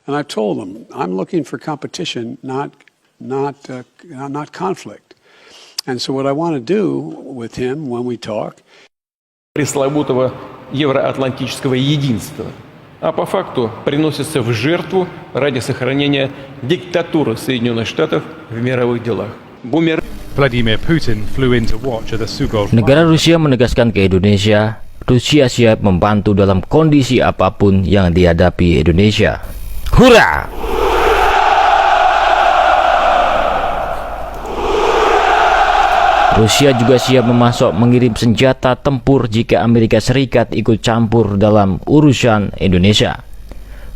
And I've told him I'm looking for competition, not conflict. And so what I want to do with him when we talk, пресловутого евроатлантического единства, а по факту приносится в жертву ради сохранения диктатуры Соединенных Штатов в мировых делах. Vladimir Putin flew in to watch at the Sugol. Negara Rusia menegaskan ke Indonesia, Rusia siap membantu dalam kondisi apapun yang dihadapi Indonesia. Hurra! Rusia juga siap mengirim senjata tempur jika Amerika Serikat ikut campur dalam urusan Indonesia.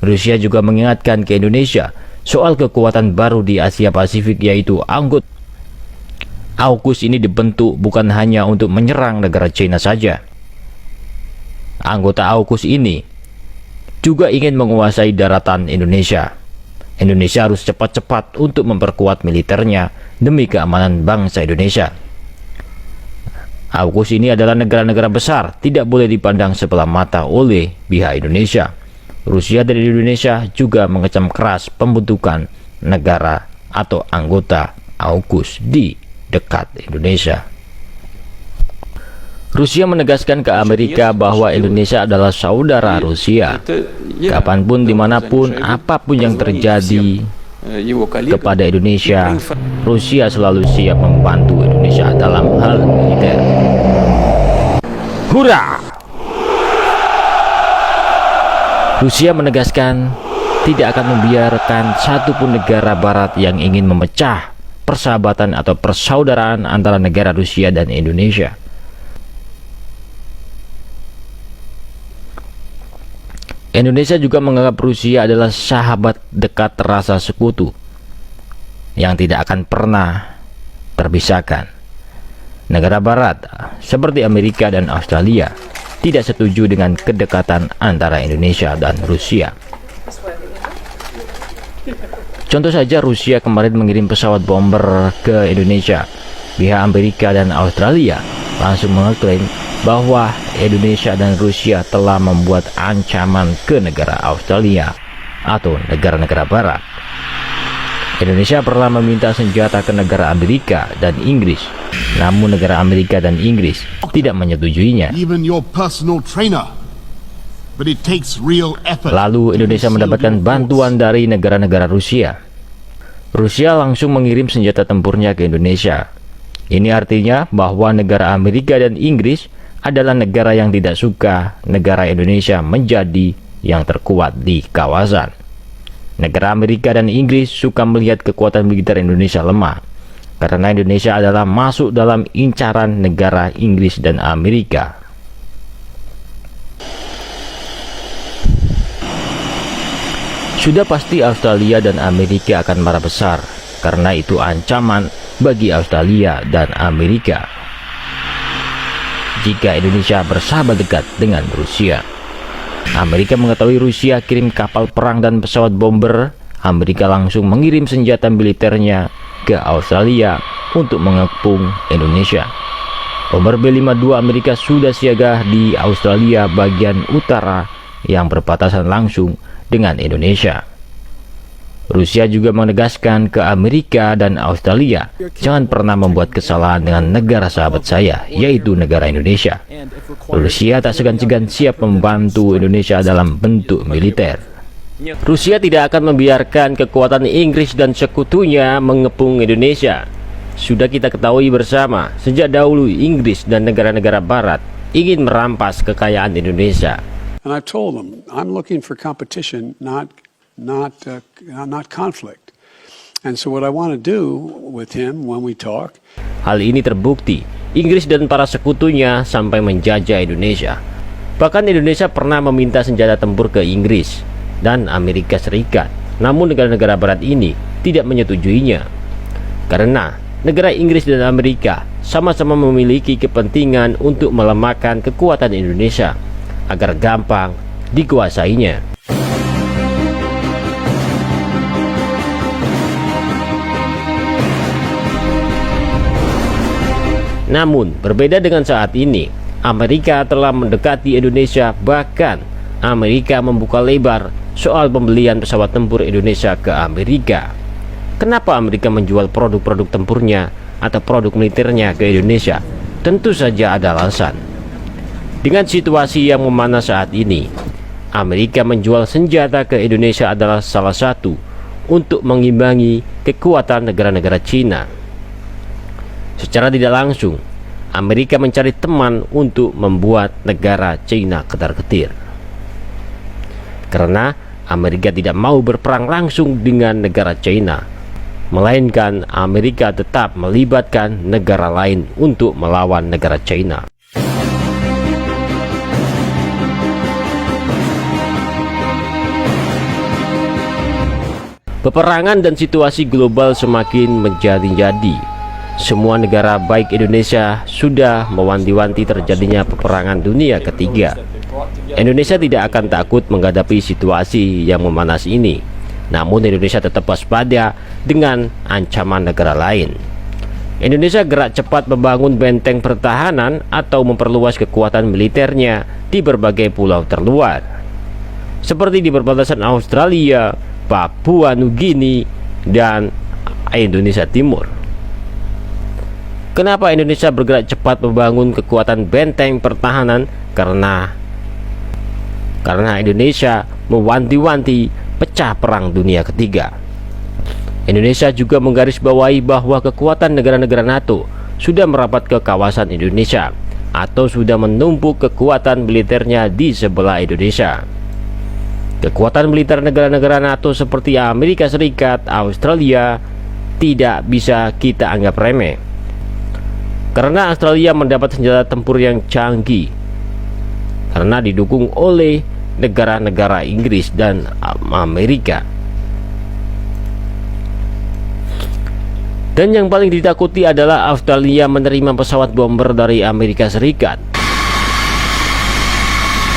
Rusia juga mengingatkan ke Indonesia soal kekuatan baru di Asia Pasifik, yaitu AUKUS ini dibentuk bukan hanya untuk menyerang negara China saja. Anggota AUKUS ini juga ingin menguasai daratan Indonesia. Indonesia harus cepat-cepat untuk memperkuat militernya demi keamanan bangsa Indonesia. AUKUS ini adalah negara-negara besar, tidak boleh dipandang sebelah mata oleh pihak Indonesia. Rusia dan Indonesia juga mengecam keras pembentukan negara atau anggota AUKUS di dekat Indonesia. Rusia menegaskan ke Amerika bahwa Indonesia adalah saudara Rusia. Kapanpun, dimanapun, apapun yang terjadi kepada Indonesia, Rusia selalu siap membantu Indonesia dalam hal militer. Hurra! Rusia menegaskan tidak akan membiarkan satupun negara barat yang ingin memecah persahabatan atau persaudaraan antara negara Rusia dan Indonesia. Indonesia juga menganggap Rusia adalah sahabat dekat rasa sekutu yang tidak akan pernah terpisahkan. Negara barat seperti Amerika dan Australia tidak setuju dengan kedekatan antara Indonesia dan Rusia. Contoh saja, Rusia kemarin mengirim pesawat bomber ke Indonesia. Pihak Amerika dan Australia langsung mengklaim bahwa Indonesia dan Rusia telah membuat ancaman ke negara Australia atau negara-negara barat. Indonesia pernah meminta senjata ke negara Amerika dan Inggris, namun negara Amerika dan Inggris tidak menyetujuinya. Lalu Indonesia mendapatkan bantuan dari negara-negara Rusia. Rusia langsung mengirim senjata tempurnya ke Indonesia. Ini artinya bahwa negara Amerika dan Inggris adalah negara yang tidak suka negara Indonesia menjadi yang terkuat di kawasan. Negara Amerika dan Inggris suka melihat kekuatan militer Indonesia lemah, karena Indonesia adalah masuk dalam incaran negara Inggris dan Amerika. Sudah pasti Australia dan Amerika akan marah besar, karena itu ancaman bagi Australia dan Amerika jika Indonesia bersahabat dekat dengan Rusia. Amerika mengetahui Rusia kirim kapal perang dan pesawat bomber. Amerika langsung mengirim senjata militernya ke Australia untuk mengepung Indonesia. Bomber B-52 Amerika sudah siaga di Australia bagian utara yang berbatasan langsung dengan Indonesia. Rusia juga menegaskan ke Amerika dan Australia, jangan pernah membuat kesalahan dengan negara sahabat saya, yaitu negara Indonesia. Rusia tak segan-segan siap membantu Indonesia dalam bentuk militer. Rusia tidak akan membiarkan kekuatan Inggris dan sekutunya mengepung Indonesia. Sudah kita ketahui bersama, sejak dahulu Inggris dan negara-negara barat ingin merampas kekayaan Indonesia. And I told them I'm looking for competition, not conflict. And so what I want to do with him when we talk. Hal ini terbukti. Inggris dan para sekutunya sampai menjajah Indonesia. Bahkan Indonesia pernah meminta senjata tempur ke Inggris dan Amerika Serikat. Namun negara-negara barat ini tidak menyetujuinya. Karena negara Inggris dan Amerika sama-sama memiliki kepentingan untuk melemahkan kekuatan Indonesia agar gampang dikuasainya. Namun, berbeda dengan saat ini, Amerika telah mendekati Indonesia, bahkan Amerika membuka lebar soal pembelian pesawat tempur Indonesia ke Amerika. Kenapa Amerika menjual produk-produk tempurnya atau produk militernya ke Indonesia? Tentu saja ada alasan. Dengan situasi yang memanas saat ini, Amerika menjual senjata ke Indonesia adalah salah satu untuk mengimbangi kekuatan negara-negara Cina. Secara tidak langsung, Amerika mencari teman untuk membuat negara Cina ketar-ketir. Karena Amerika tidak mau berperang langsung dengan negara China, melainkan Amerika tetap melibatkan negara lain untuk melawan negara China. Peperangan dan situasi global semakin menjadi-jadi. Semua negara baik Indonesia sudah mewanti-wanti terjadinya peperangan dunia ketiga. Indonesia tidak akan takut menghadapi situasi yang memanas ini. Namun Indonesia tetap waspada dengan ancaman negara lain. Indonesia gerak cepat membangun benteng pertahanan atau memperluas kekuatan militernya di berbagai pulau terluar, seperti di perbatasan Australia, Papua Nugini, dan Indonesia Timur. Kenapa Indonesia bergerak cepat membangun kekuatan benteng pertahanan? Karena Indonesia mewanti-wanti pecah perang dunia ketiga. Indonesia juga menggarisbawahi bahwa kekuatan negara-negara NATO sudah merapat ke kawasan Indonesia atau sudah menumpuk kekuatan militernya di sebelah Indonesia. Kekuatan militer negara-negara NATO seperti Amerika Serikat, Australia tidak bisa kita anggap remeh. Karena Australia mendapat senjata tempur yang canggih, karena didukung oleh negara-negara Inggris dan Amerika. Dan yang paling ditakuti adalah Australia menerima pesawat bomber dari Amerika Serikat.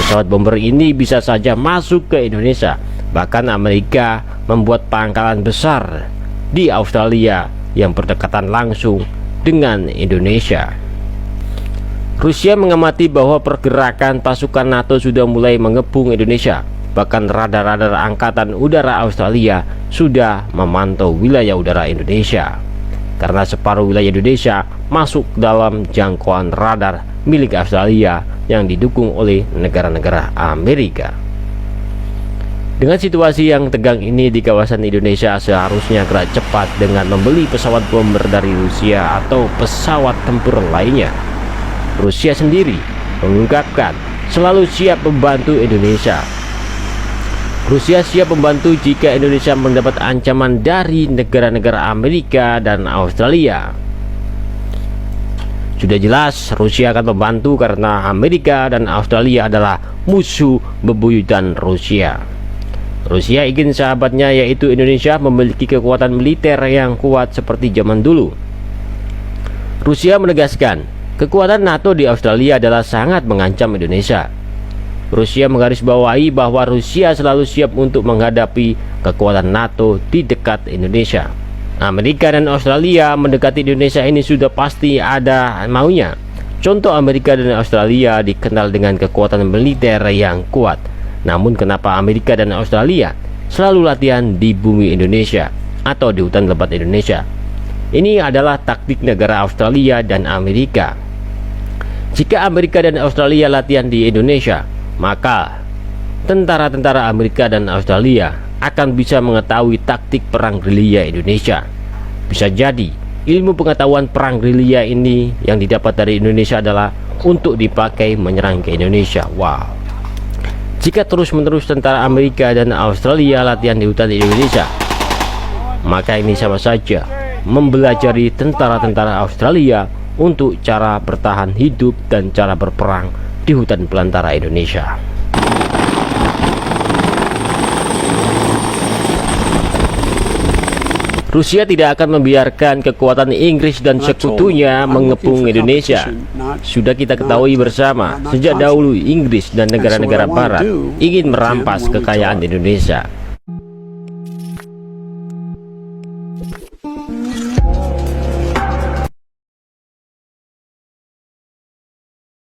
Pesawat bomber ini bisa saja masuk ke Indonesia. Bahkan Amerika membuat pangkalan besar di Australia yang berdekatan langsung dengan Indonesia. Rusia mengamati bahwa pergerakan pasukan NATO sudah mulai mengepung Indonesia. Bahkan radar-radar angkatan udara Australia sudah memantau wilayah udara Indonesia. Karena separuh wilayah Indonesia masuk dalam jangkauan radar milik Australia yang didukung oleh negara-negara Amerika. Dengan situasi yang tegang ini di kawasan Indonesia seharusnya gerak cepat dengan membeli pesawat bomber dari Rusia atau pesawat tempur lainnya. Rusia sendiri mengungkapkan selalu siap membantu Indonesia. Rusia siap membantu jika Indonesia mendapat ancaman dari negara-negara Amerika dan Australia. Sudah jelas Rusia akan membantu karena Amerika dan Australia adalah musuh bebuyutan Rusia. Rusia ingin sahabatnya yaitu Indonesia memiliki kekuatan militer yang kuat seperti zaman dulu. Rusia menegaskan kekuatan NATO di Australia adalah sangat mengancam Indonesia. Rusia menggarisbawahi bahwa Rusia selalu siap untuk menghadapi kekuatan NATO di dekat Indonesia. Amerika dan Australia mendekati Indonesia ini sudah pasti ada maunya. Contoh Amerika dan Australia dikenal dengan kekuatan militer yang kuat. Namun kenapa Amerika dan Australia selalu latihan di bumi Indonesia atau di hutan lebat Indonesia? Ini adalah taktik negara Australia dan Amerika. Jika Amerika dan Australia latihan di Indonesia, maka tentara-tentara Amerika dan Australia akan bisa mengetahui taktik perang gerilya Indonesia. Bisa jadi ilmu pengetahuan perang gerilya ini yang didapat dari Indonesia adalah untuk dipakai menyerang ke Indonesia. Wow. Jika terus-menerus tentara Amerika dan Australia latihan di hutan Indonesia, maka ini sama saja mempelajari tentara-tentara Australia untuk cara bertahan hidup dan cara berperang di hutan belantara Indonesia. Rusia tidak akan membiarkan kekuatan Inggris dan sekutunya mengepung Indonesia. Sudah kita ketahui bersama, sejak dahulu Inggris dan negara-negara Barat ingin merampas kekayaan Indonesia.